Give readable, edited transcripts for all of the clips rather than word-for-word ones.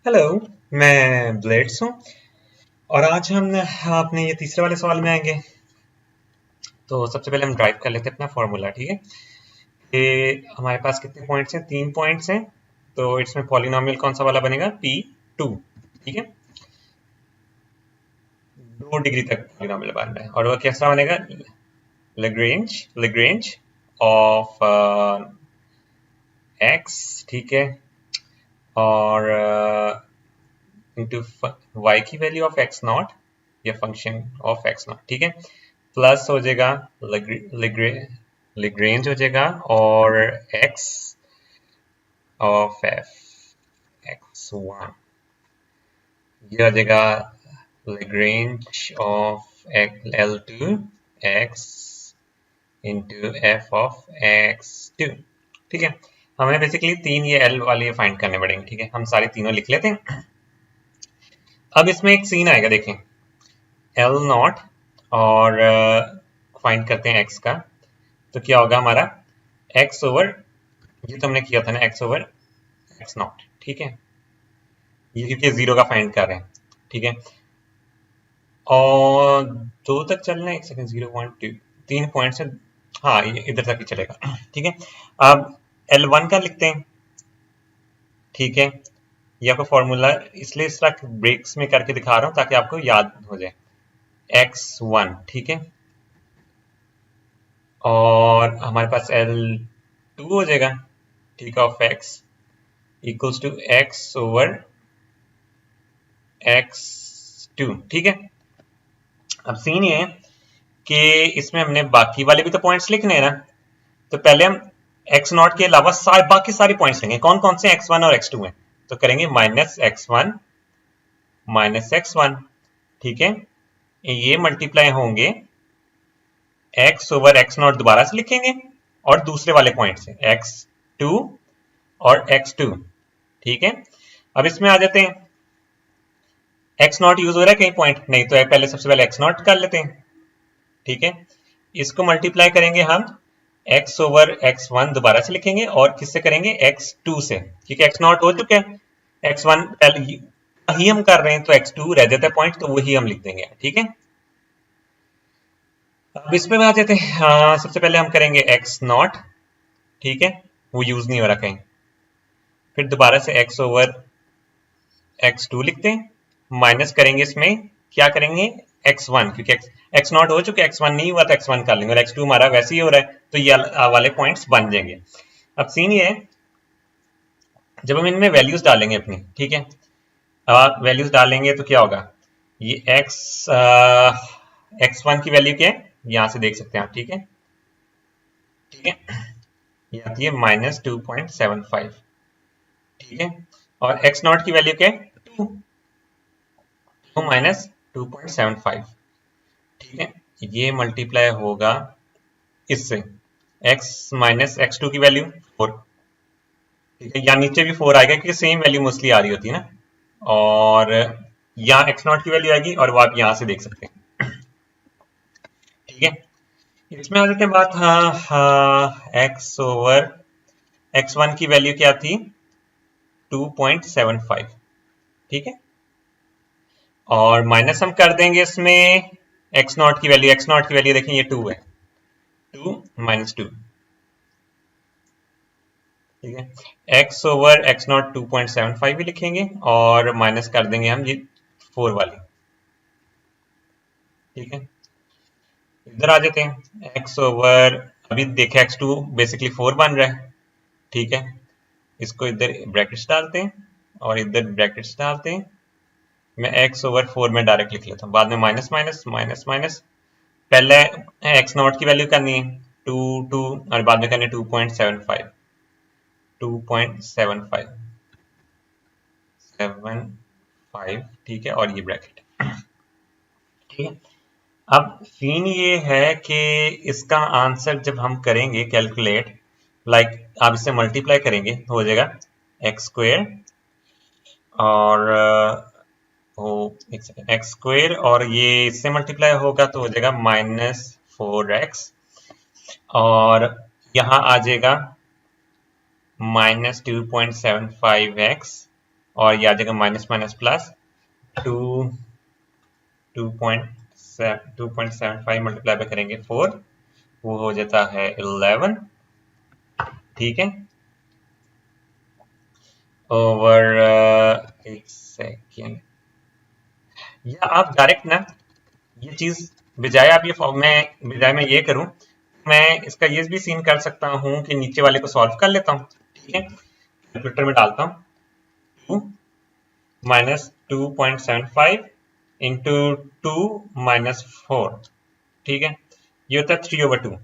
Hello. मैं blades हूँ और आज हम अपने ये तीसरे वाले सवाल में आएंगे। तो सबसे पहले हम ड्राइव कर लेते हैं अपना फॉर्मूला। ठीक है, ये हमारे पास कितने पॉइंट्स हैं? 3 पॉइंट्स हैं। तो इसमें पॉलिनोमियल कौन सा वाला बनेगा? P2। ठीक है, 2 डिग्री तक पॉलिनोमियल बन रहा है और वो कैसा बनेगा? Lagrange of x. ठीक है, और इंटू वाई की वैल्यू ऑफ एक्स नॉट या फंक्शन ऑफ एक्स नॉट। ठीक है, प्लस हो जाएगा लेग्रेंज हो जाएगा और x of f x one, ये हो जाएगा Lagrange of L two x into f of x two. ठीक है, हमें बेसिकली तीन ये एल वाले फाइंड करने पड़ेंगे। ठीक है, हम सारे तीनों लिख लेते हैं। अब इसमें एक सीन आएगा, देखें, एल नॉट और फाइंड करते हैं एक्स का। तो क्या होगा हमारा? एक्स ओवर, ये तो हमने किया था ना, एक्स ओवर एक्स नॉट। ठीक है, ये क्योंकि जीरो का फाइंड कर रहे हैं। ठीक है, और दो तक चलना है। एक सेकंड, 0.2, 3 पॉइंट से, हाँ ये इधर तक ही चलेगा। ठीक है, अब L1 का लिखते हैं। ठीक है, ये आपको फॉर्मूला इसलिए इस तरह ब्रेक्स में करके दिखा रहा हूँ ताकि आपको याद हो जाए। x1, ठीक है, और हमारे पास L2 हो जाएगा। ठीक है, of x equals to X over x2। ठीक है, अब सीन ये है कि इसमें हमने बाकी वाले भी तो पॉइंट्स लिखने हैं ना। तो पहले हम एक्स नॉट के अलावा बाकी सारे पॉइंट्स लेंगे। कौन कौन से? x1 और x2 हैं, तो करेंगे माइनस x1 माइनस x1। ठीक है, ये मल्टीप्लाई होंगे x ओवर x नॉट, दोबारा से लिखेंगे, और दूसरे वाले पॉइंट से x2 और x2। ठीक है, अब इसमें आ जाते हैं। x नॉट यूज हो रहा है कहीं पॉइंट? नहीं, तो पहले सबसे पहले x नॉट कर लेते हैं। ठीक है, इसको मल्टीप्लाई करेंगे हम x ओवर x1, दोबारा से लिखेंगे, और किससे करेंगे? x2 से, क्योंकि x नॉट हो चुका है। x1 पहले ही हम कर रहे हैं तो x2 रह जाता है पॉइंट, तो वही हम लिख देंगे। ठीक है, अब इसमें आ जाते हैं। सबसे पहले हम करेंगे x नॉट। ठीक है, वो यूज नहीं हो रहा कहीं। फिर दोबारा से x ओवर x2 लिखते हैं। माइनस करेंगे, इसमें क्या करेंगे? x1, क्योंकि x नॉट हो चुके, x1 नहीं हुआ तो x1 कर लेंगे, और x2 हमारा वैसे ही हो रहा है, तो ये वाले पॉइंट्स बन जाएंगे। अब सीन ये है, जब हम इनमें वैल्यूज डालेंगे अपनी, ठीक है, अब आप वैल्यूज डालेंगे तो क्या होगा? ये x1 की वैल्यू क्या है? यहां से देख सकते हैं आप। ठीक है, ठीक है, ये आती है -2.75। ठीक है, और x नॉट की वैल्यू क्या है? 2, तो -2.75। ठीक है, ये मल्टीप्लाई होगा इससे, x माइनस x2 की वैल्यू 4। ठीक है, या नीचे भी 4 आएगा क्योंकि सेम वैल्यू मोस्टली आ रही होती है ना, और यहाँ x नॉट की वैल्यू आएगी, और वो आप यहाँ से देख सकते हैं। ठीक है, इसमें आ जाते हैं बात। हाँ हाँ, x ओवर x1 की वैल्यू क्या थी? 2.75। ठीक है, और माइनस हम कर देंगे इसमें x नॉट की वैल्यू। x नॉट की वैल्यू देखें, ये 2 है, 2 माइनस 2। ठीक है, x ओवर x नॉट 2.75 भी लिखेंगे, और माइनस कर देंगे हम ये 4 वाली। ठीक है, इधर आ जाते हैं। x ओवर, अभी देखे x2 बेसिकली 4 बन रहा है। ठीक है, इसको इधर ब्रैकेट्स डालते हैं और इधर ब्रैकेट्स डालते हैं। मैं x ओवर 4 में डायरेक्ट लिख लेता हूँ, बाद में माइनस माइनस माइनस माइनस। पहले x नॉट की वैल्यू करनी है 2 2, और बाद में करनी है 2.75 2.75 75। ठीक है, और ये ब्रैकेट। ठीक है, अब सीन ये है कि इसका आंसर जब हम करेंगे कैलकुलेट, लाइक आप इससे मल्टीप्लाई करेंगे तो हो जाएगा एक्स स्क्वेयर, और वो एक सेकेंड, एक्स स्क्वेयर, और ये इससे मल्टीप्लाई होगा तो हो जाएगा -4x, और यहाँ आ जाएगा -2.75x, और ये आ जाएगा माइनस माइनस प्लस 2.75 मल्टीप्लाई पे करेंगे 4, वो हो जाता है 11, ठीक है, ओवर एक सेकेंड। या आप डायरेक्ट ना ये चीज बजाय आप ये बजाय मैं ये करूं, मैं इसका ये भी सीन कर सकता हूं कि नीचे वाले को सॉल्व कर लेता हूं, ठीक है, कैलकुलेटर में डालता हूं 2 माइनस 2.75 इंटू 2 माइनस 4, ठीक है, ये होता है 3/2।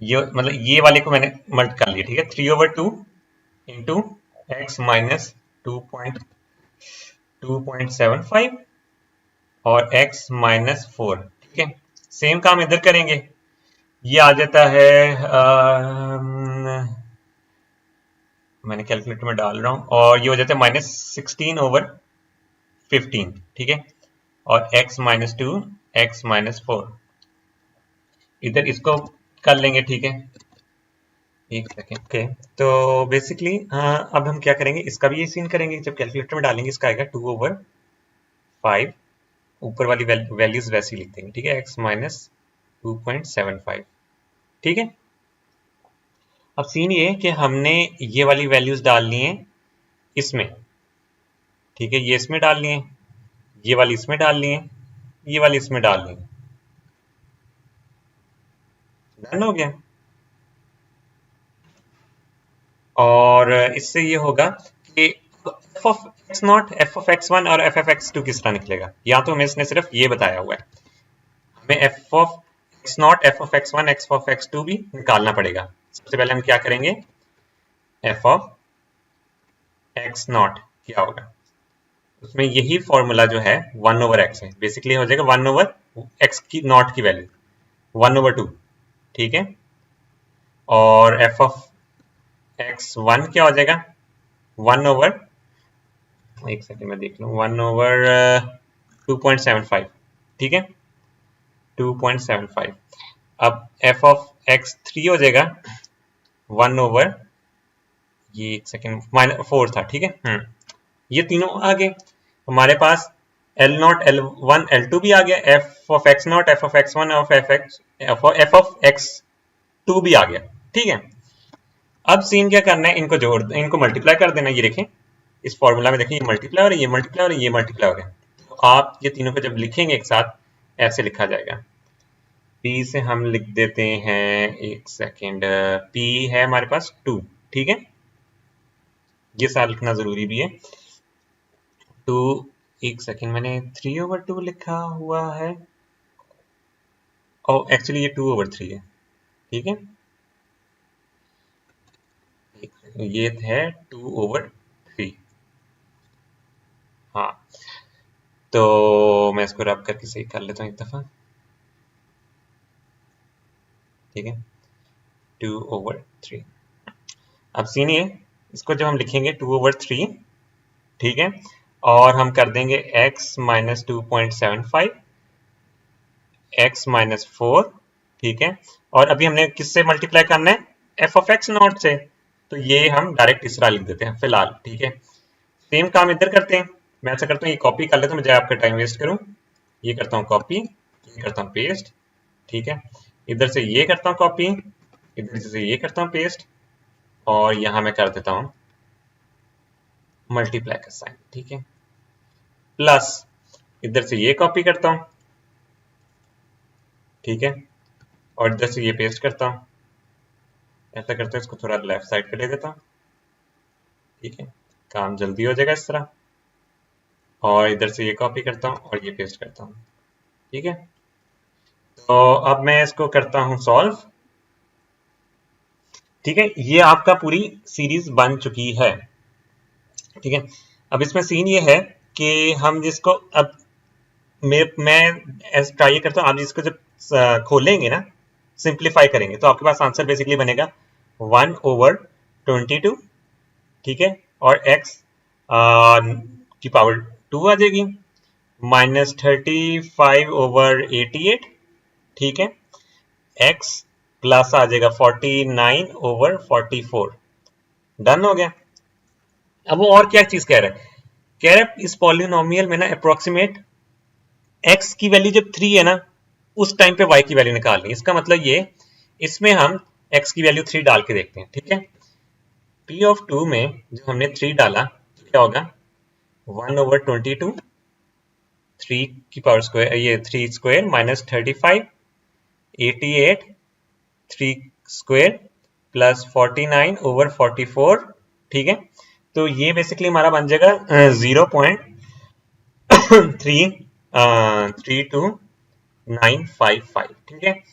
ये मतलब ये वाले को मैंने मल्ट कर लिया, ठीक है, 3/2 इंटू एक्स माइनस 2.75 और x माइनस 4, ठीक है। सेम काम इधर करेंगे, ये आ जाता है मैंने कैलकुलेटर में डाल रहा हूं, और ये हो जाता है -16/15, ठीक है, और x माइनस 2 x माइनस 4 इधर इसको कर लेंगे, ठीक है, एक सेकेंड, ओके। तो बेसिकली अब हम क्या करेंगे, इसका भी ये सीन करेंगे, जब कैलकुलेटर में डालेंगे इसका आएगा 2/5, ऊपर वाली वैल्यूज वैसी लिख देंगे, ठीक है, x माइनस 2.75, ठीक है। अब सीन ये है कि हमने ये वाली वैल्यूज डालनी है इसमें, ठीक है, ये इसमें डालनी है, ये वाली इसमें डालनी है, ये वाली इसमें डालनी है, डन हो गया। और इससे ये होगा कि F of x not, F of x one और एफ ऑफ एक्स टू किस तरह निकलेगा, या तो हमें इसने सिर्फ ये बताया हुआ है, हमें F of x not, F of x one, X of x two भी निकालना पड़ेगा। सबसे पहले हम क्या करेंगे, एफ ऑफ एक्स नॉट क्या होगा, उसमें यही फॉर्मूला जो है 1/x है, बेसिकली हो जाएगा 1/x की नॉट की वैल्यू 1/2, ठीक है, और एफ ऑफ एक्स वन क्या हो जाएगा 1/, एक सेकंड में देख लूं, 1/2.75, ठीक है, 2.75। अब एफ ऑफ एक्स थ्री हो जाएगा 1/, ये एक सेकंड -4 था, ठीक है, ये तीनों आ गए हमारे पास, L not, L one, L two भी आ गया, f of x not, F of x one, f of x two भी आ गया, ठीक है। अब सीन क्या करना है, इनको जोड़, इनको मल्टीप्लाई कर देना, ये देखें इस फॉर्मूला में देखें, ये मल्टीप्लाई और ये मल्टीप्लाई और ये मल्टीप्लाई हो गया, तो आप ये तीनों को जब लिखेंगे एक साथ ऐसे लिखा जाएगा, p से हम लिख देते हैं, एक सेकेंड, p है हमारे पास 2, ठीक है, ये साथ लिखना जरूरी भी है, 2, एक सेकेंड, मैंने 3/2 लिखा हुआ है, और एक्चुअली ये 2/3 है, ठीक है, ये है 2/3, हाँ, तो मैं इसको रब करके सही कर लेता हूँ एक दफा, ठीक है, 2/3। अब सीन ये, इसको जब हम लिखेंगे 2/3, ठीक है, और हम कर देंगे x माइनस 2.75, x माइनस 4, ठीक है, और अभी हमने किससे मल्टीप्लाई करना है, एफ ऑफ एक्स नॉट से, तो ये हम डायरेक्ट इस तरह लिख देते हैं फिलहाल, ठीक है। सेम काम इधर करते हैं, मैं ऐसा करता हूँ, ये कॉपी कर लेता हूँ, मुझे आपका टाइम वेस्ट करूँ, ये करता हूँ कॉपी, ये करता हूँ पेस्ट, ठीक है, इधर से ये करता हूँ कॉपी, इधर से ये करता हूँ पेस्ट, और यहां मैं कर देता हूं मल्टीप्लाई का साइन, ठीक है, प्लस इधर से ये कॉपी करता हूं, ठीक है, और इधर से ये पेस्ट करता हूं, ऐसा करते हैं, इसको थोड़ा लेफ्ट साइड पे ले देता हूं, ठीक है, काम जल्दी हो जाएगा इस तरह, और इधर से ये कॉपी करता हूं और ये पेस्ट करता हूं, ठीक है। तो अब मैं इसको करता हूं सॉल्व, ठीक है, ये आपका पूरी सीरीज बन चुकी है, ठीक है। अब इसमें सीन ये है कि हम जिसको अब मैं ट्राई करता हूँ, आप जिसको जब खोलेंगे ना, सिंप्लीफाई करेंगे, तो आपके पास आंसर बेसिकली बनेगा 1/22, ठीक है, और x की पावर 2 आ जाएगी, -35/88, ठीक है, x प्लस आ जाएगा 49/44, डन हो गया। अब वो और क्या चीज कह रहा है, कह रहा है इस पॉलिनोमियल में ना अप्रोक्सीमेट x की वैल्यू जब 3 है ना, उस टाइम पे y की वैल्यू निकालनी है। इसका मतलब ये, इसमें हम x की वैल्यू 3 डाल के देखते हैं, ठीक है। p ऑफ 2 में जब हमने 3 डाला तो क्या होगा, 1/22, 3 की पावर स्क्वायर, ये 3 स्क्वायर माइनस 35, 88, 3 स्क्वायर प्लस 49/44, ठीक है। तो ये बेसिकली हमारा बन जाएगा 0.3295, ठीक है।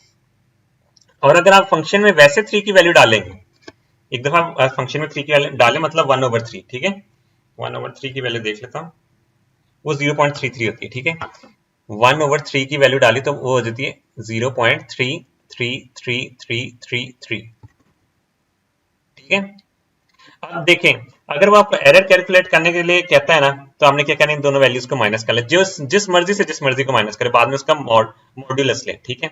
और अगर आप फंक्शन में वैसे 3 की वैल्यू डालेंगे, एक दफा फंक्शन में 3 की वैल्यू डालें मतलब 1/3, ठीक है। 1/3 की वैल्यू देख लेता हूँ, वो 0.33 होती है, ठीक है। 1/3 की वैल्यू डाली तो वो हो जाती है 0.33333, ठीक है। अब देखें, अगर वो आपको एरर कैलकुलेट करने के लिए कहता है ना, तो आपने क्या करना है, इन दोनों वैल्यूज को माइनस कर ले, जिस मर्जी से जिस मर्जी को माइनस करे, बाद में उसका मॉड्यूलस ले, ठीक है।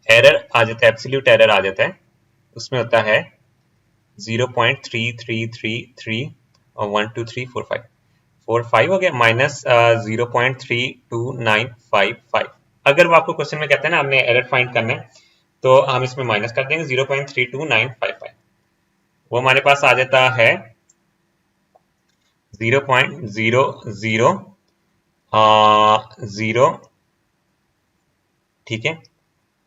एरर आ जाता है, एब्सोल्यूट एरर आ जाता है, उसमें होता है 0.3333 और 1 2 3 4 5 हो गया, माइनस 0.32955। अगर वो आपको क्वेश्चन में कहते हैं ना हमने एरर फाइंड करना है, तो हम इसमें माइनस कर देंगे 0.32955, वो हमारे पास आ जाता है 0.00 ठीक है,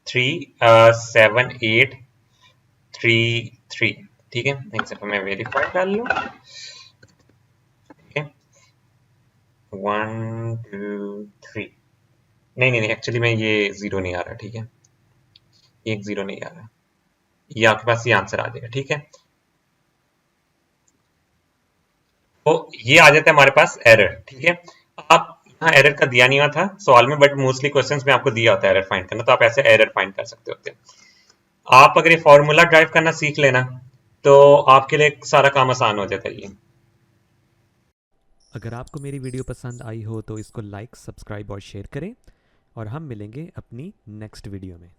37833, ठीक है। एक सेकंड मैं वेरीफाई कर लूं, ठीक है। 1 2 3, नहीं नहीं नहीं, एक्चुअली में ये 0 नहीं आ रहा, ठीक है, एक 0 नहीं आ रहा, ये आपके पास ये आंसर आ जाएगा, ठीक है। तो ये आ जाता है हमारे पास एरर, ठीक है। आप यहाँ एरर का दिया नहीं हुआ था सवाल में, बट मोस्टली क्वेश्चंस में आपको दिया होता है एरर फाइंड करना, तो आप ऐसे एरर फाइंड कर सकते होते हैं। आप अगर ये फॉर्मूला ड्राइव करना सीख लेना, तो आपके लिए सारा काम आसान हो जाता है ये। अगर आपको मेरी वीडियो पसंद आई हो तो इसको लाइक, सब्सक्राइब और शेयर करें और हम मिलेंगे अपनी नेक्स्ट वीडियो में।